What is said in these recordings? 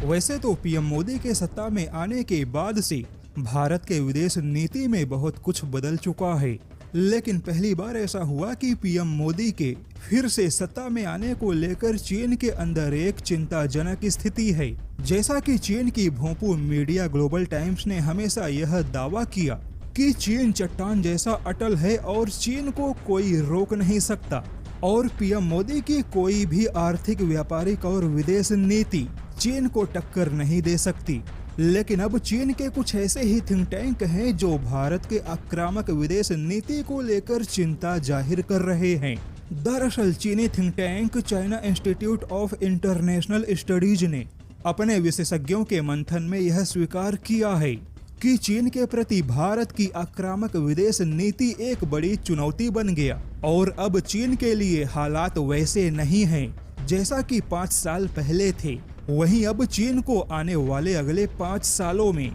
वैसे तो पीएम मोदी के सत्ता में आने के बाद से भारत के विदेश नीति में बहुत कुछ बदल चुका है, लेकिन पहली बार ऐसा हुआ कि पीएम मोदी के फिर से सत्ता में आने को लेकर चीन के अंदर एक चिंताजनक स्थिति है। जैसा कि चीन की भोंपू मीडिया ग्लोबल टाइम्स ने हमेशा यह दावा किया कि चीन चट्टान जैसा अटल है और चीन को कोई रोक नहीं सकता और पीएम मोदी की कोई भी आर्थिक, व्यापारिक और विदेश नीति चीन को टक्कर नहीं दे सकती। लेकिन अब चीन के कुछ ऐसे ही थिंक टैंक हैं जो भारत के आक्रामक विदेश नीति को लेकर चिंता जाहिर कर रहे हैं। दरअसल चीनी think tank China institute of international studies ने अपने विशेषज्ञों के मंथन में यह स्वीकार किया है कि चीन के प्रति भारत की आक्रामक विदेश नीति एक बड़ी चुनौती बन गया और अब चीन के लिए हालात वैसे नहीं हैं जैसा कि 5 साल पहले थे। वहीं अब चीन को आने वाले अगले 5 सालों में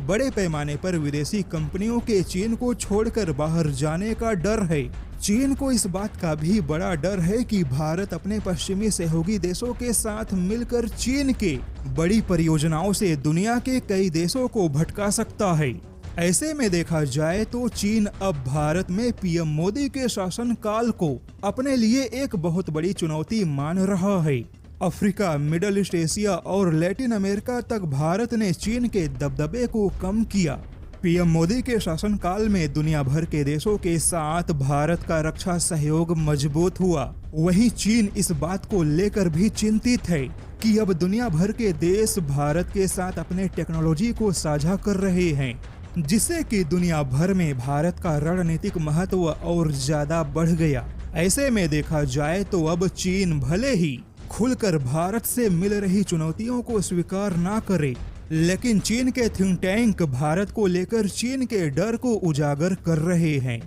बड़े पैमाने पर विदेशी कंपनियों के चीन को छोड़कर बाहर जाने का डर है। चीन को इस बात का भी बड़ा डर है कि भारत अपने पश्चिमी सहयोगी देशों के साथ मिलकर चीन के बड़ी परियोजनाओं से दुनिया के कई देशों को भटका सकता है। ऐसे में देखा जाए तो चीन अब भारत में पीएम मोदी के शासनकाल को अपने लिए एक बहुत बड़ी चुनौती मान रहा है। अफ्रीका, मिडल ईस्ट, एशिया और लैटिन अमेरिका तक भारत ने चीन के दबदबे को कम किया। पीएम मोदी के शासनकाल में दुनिया भर के देशों के साथ भारत का रक्षा सहयोग मजबूत हुआ। वहीं चीन इस बात को लेकर भी चिंतित है कि अब दुनिया भर के देश भारत के साथ अपने टेक्नोलॉजी को साझा कर रहे हैं, जिससे कि दुनिया भर में भारत का रणनीतिक महत्व और ज्यादा बढ़ गया। ऐसे में देखा जाए तो अब चीन भले ही खुलकर भारत से मिल रही चुनौतियों को स्वीकार ना करे, लेकिन चीन के थिंक टैंक भारत को लेकर चीन के डर को उजागर कर रहे हैं।